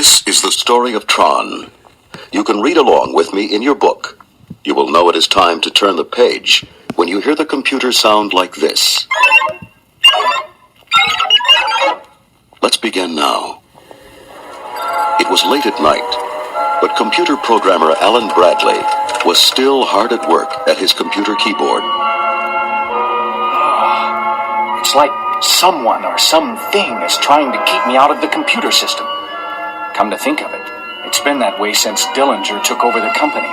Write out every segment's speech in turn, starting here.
This is the story of Tron. You can read along with me in your book. You will know it is time to turn the page when you hear the computer sound like this. Let's begin now. It was late at night, but computer programmer Alan Bradley was still hard at work at his computer keyboard. It's like someone or something is trying to keep me out of the computer system. Come to think of it, it's been that way since Dillinger took over the company.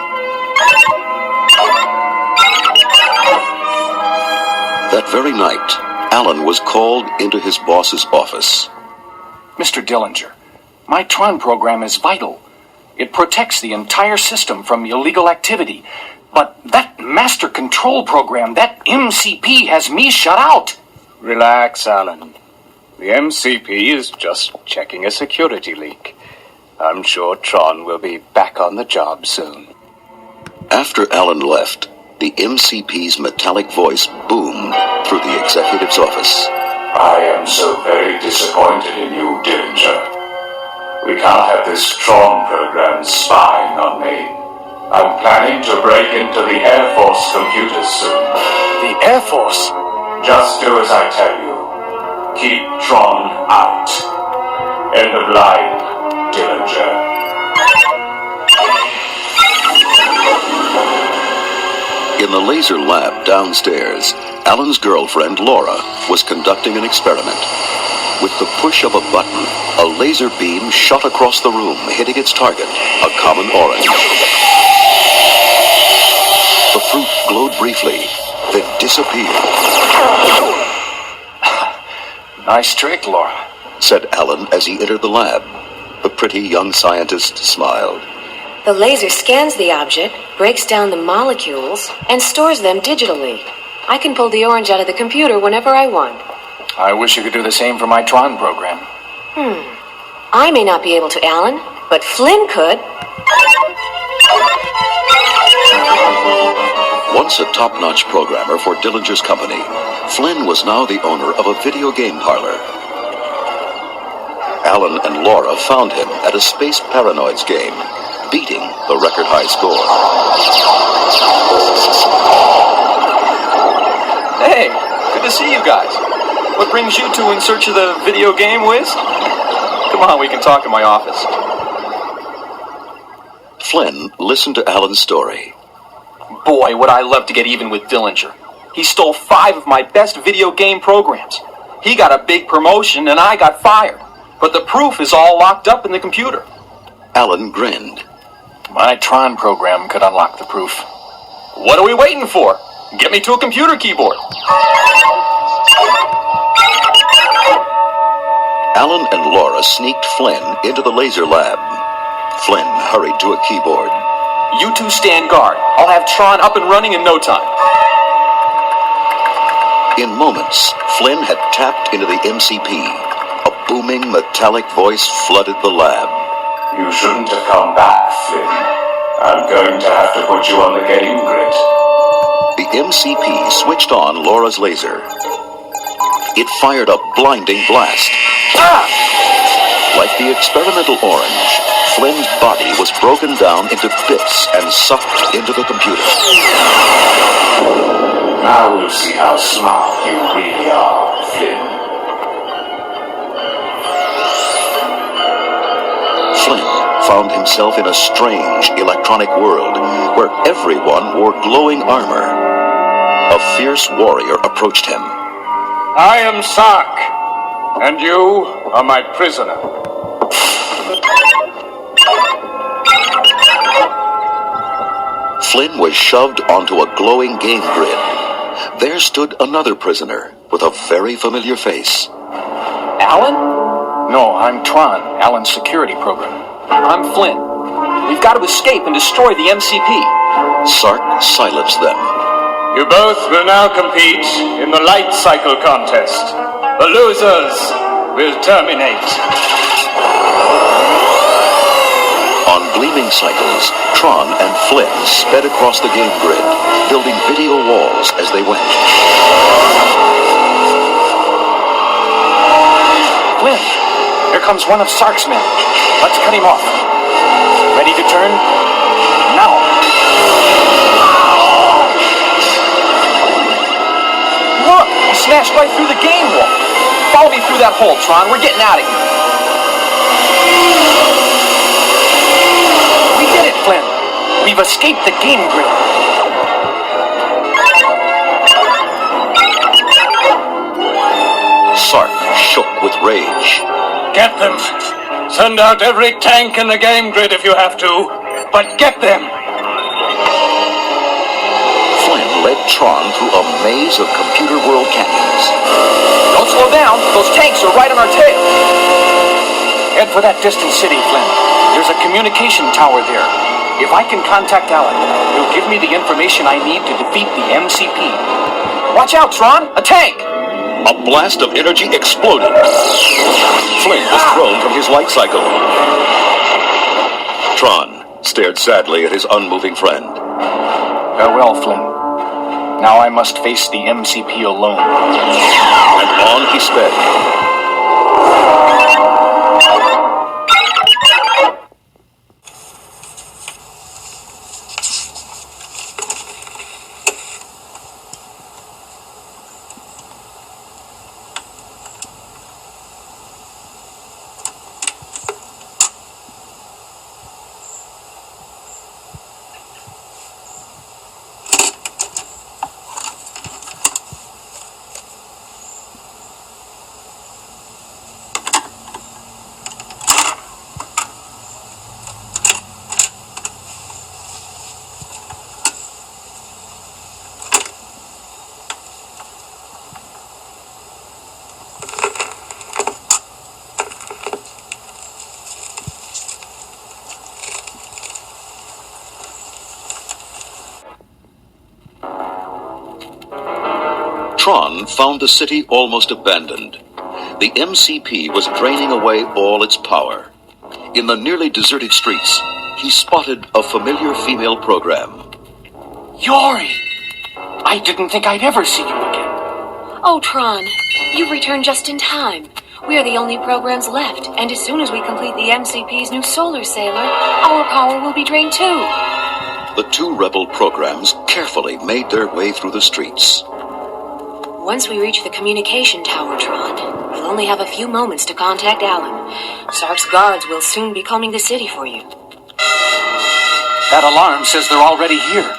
That very night, Alan was called into his boss's office. Mr. Dillinger, my Tron program is vital. It protects the entire system from illegal activity. But that master control program, that MCP, has me shut out. Relax, Alan. The MCP is just checking a security leak. I'm sure Tron will be back on the job soon. After Alan left, the MCP's metallic voice boomed through the executive's office. I am so very disappointed in you, Dillinger. We can't have this Tron program spying on me. I'm planning to break into the Air Force computers soon. The Air Force? Just do as I tell you. Keep Tron out. End of line, Dillinger. In the laser lab downstairs, Alan's girlfriend, Laura, was conducting an experiment. With the push of a button, a laser beam shot across the room, hitting its target, a common orange. The fruit glowed briefly, then disappeared. Nice trick, Laura, said Alan as he entered the lab. The pretty young scientist smiled. The laser scans the object, breaks down the molecules, and stores them digitally. I can pull the orange out of the computer whenever I want. I wish you could do the same for my Tron program. I may not be able to, Alan, but Flynn could. Once a top-notch programmer for Dillinger's company, Flynn was now the owner of a video game parlor. Alan and Laura found him at a Space Paranoids game, beating the record-high score. Hey, good to see you guys. What brings you two in search of the video game whiz? Come on, we can talk in my office. Flynn listened to Alan's story. Boy, would I love to get even with Dillinger. He stole 5 of my best video game programs. He got a big promotion and I got fired. But the proof is all locked up in the computer. Alan grinned. My Tron program could unlock the proof. What are we waiting for? Get me to a computer keyboard. Alan and Laura sneaked Flynn into the laser lab. Flynn hurried to a keyboard. You two stand guard. I'll have Tron up and running in no time. In moments, Flynn had tapped into the MCP. A booming metallic voice flooded the lab. You shouldn't have come back, Flynn. I'm going to have to put you on the game grid. The MCP switched on Laura's laser. It fired a blinding blast. Like the experimental orange, Flynn's body was broken down into bits and sucked into the computer. Now we'll see how smart you really are, Flynn. Flynn found himself in a strange electronic world where everyone wore glowing armor. A fierce warrior approached him. I am Sark, and you are my prisoner. Flynn was shoved onto a glowing game grid. There stood another prisoner with a very familiar face. Alan? No, I'm Tron, Alan's security program. I'm Flynn. We've got to escape and destroy the MCP. Sark silenced them. You both will now compete in the light cycle contest. The losers will terminate. On gleaming cycles, Tron and Flynn sped across the game grid, building video walls as they went. Flynn, here comes one of Sark's men. Let's cut him off. Ready to turn? Now. Look, he smashed right through the game wall. Follow me through that hole, Tron. We're getting out of here. We did it, Flynn. We've escaped the game grid. Sark shook with rage. Get them! Send out every tank in the game grid if you have to, but get them! Flynn led Tron through a maze of computer world canyons. Don't slow down. Those tanks are right on our tail. Head for that distant city, Flynn. There's a communication tower there. If I can contact Alan, he'll give me the information I need to defeat the MCP. Watch out, Tron. A tank. A blast of energy exploded. Flynn was thrown from his light cycle. Tron stared sadly at his unmoving friend. Farewell, Flynn. Now I must face the MCP alone. And on he sped. Tron found the city almost abandoned. The MCP was draining away all its power. In the nearly deserted streets, he spotted a familiar female program. Yori! I didn't think I'd ever see you again. Oh, Tron, you've returned just in time. We are the only programs left, and as soon as we complete the MCP's new solar sailor, our power will be drained too. The two rebel programs carefully made their way through the streets. Once we reach the communication tower, Tron, we'll only have a few moments to contact Alan. Sark's guards will soon be combing the city for you. That alarm says they're already here.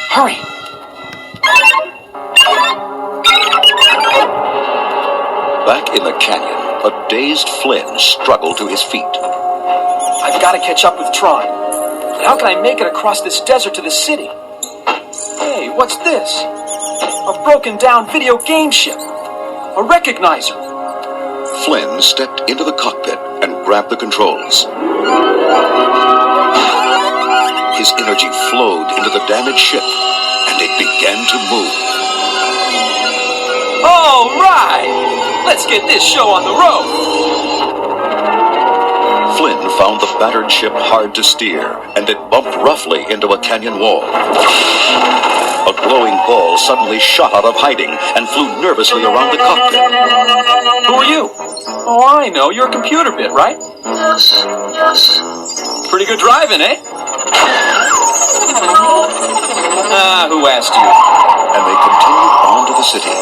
Hurry! Back in the canyon, a dazed Flynn struggled to his feet. I've got to catch up with Tron. But how can I make it across this desert to the city? Hey, what's this? A broken down video game ship. A recognizer. Flynn stepped into the cockpit and grabbed the controls. His energy flowed into the damaged ship, and it began to move. All right! Let's get this show on the road! Flynn found the battered ship hard to steer, and it bumped roughly into a canyon wall. A glowing ball suddenly shot out of hiding and flew nervously around the cockpit. Who are you? Oh, I know. You're a computer bit, right? Yes. Pretty good driving, eh? Who asked you? And they continued on to the city.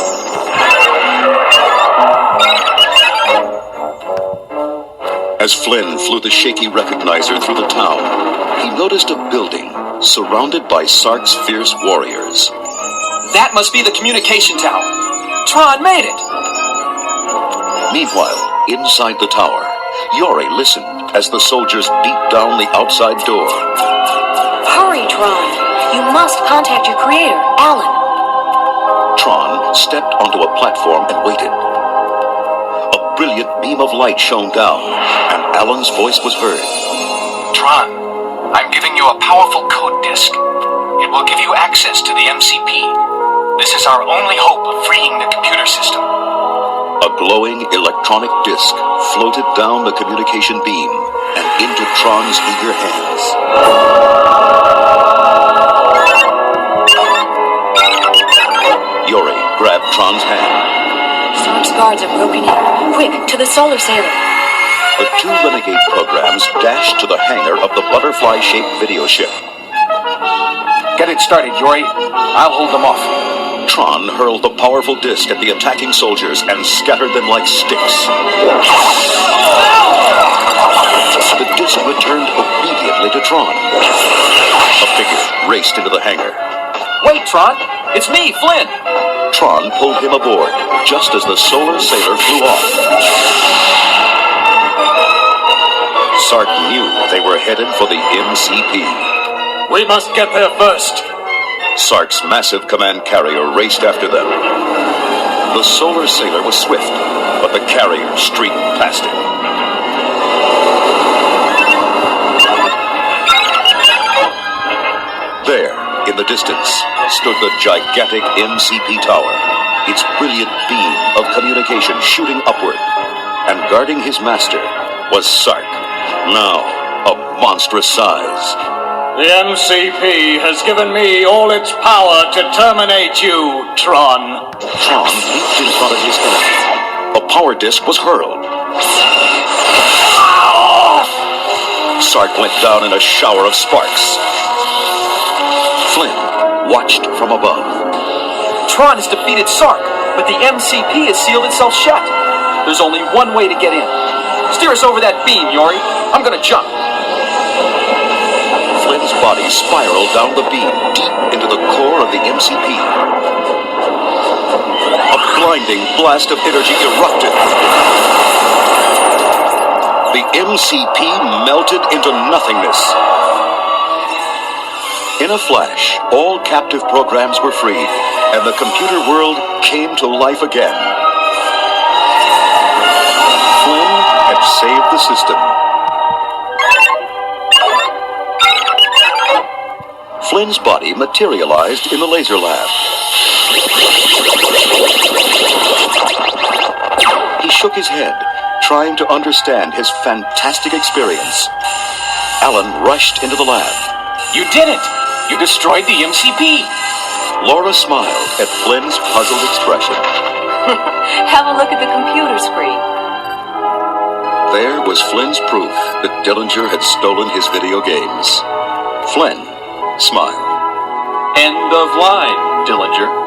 As Flynn flew the shaky recognizer through the town, he noticed a building surrounded by Sark's fierce warriors. That must be the communication tower. Tron made it! Meanwhile, inside the tower, Yori listened as the soldiers beat down the outside door. Hurry, Tron. You must contact your creator, Alan. Tron stepped onto a platform and waited. A brilliant beam of light shone down, and Alan's voice was heard. Tron, I'm giving you a powerful code disk. It will give you access to the MCP. This is our only hope of freeing the computer system. A glowing electronic disc floated down the communication beam and into Tron's eager hands. Yori grabbed Tron's hand. Sark's guards are broken in. Quick, to the solar sailor. the two renegade programs dashed to the hangar of the butterfly-shaped video ship. Get it started, Yori. I'll hold them off. Tron hurled the powerful disc at the attacking soldiers and scattered them like sticks. The disc returned obediently to Tron. A figure raced into the hangar. Wait, Tron! It's me, Flynn! Tron pulled him aboard, just as the solar sailor flew off. Sark knew they were headed for the MCP. We must get there first. Sark's massive command carrier raced after them. The solar sailor was swift, but the carrier streaked past him. There, in the distance, stood the gigantic MCP tower, its brilliant beam of communication shooting upward. And guarding his master was Sark, now of monstrous size. The MCP has given me all its power to terminate you, Tron. Tron leaped in front of his enemy. A power disc was hurled. Sark went down in a shower of sparks. Flynn watched from above. Tron has defeated Sark, but the MCP has sealed itself shut. There's only one way to get in. Steer us over that beam, Yori. I'm gonna jump. Flynn's body spiraled down the beam, deep into the core of the MCP. A blinding blast of energy erupted. The MCP melted into nothingness. In a flash, all captive programs were freed, and the computer world came to life again. Flynn had saved the system. Flynn's body materialized in the laser lab. He shook his head, trying to understand his fantastic experience. Alan rushed into the lab. You did it! You destroyed the MCP! Laura smiled at Flynn's puzzled expression. Have a look at the computer screen. There was Flynn's proof that Dillinger had stolen his video games. Flynn smiled. End of line, Dillinger.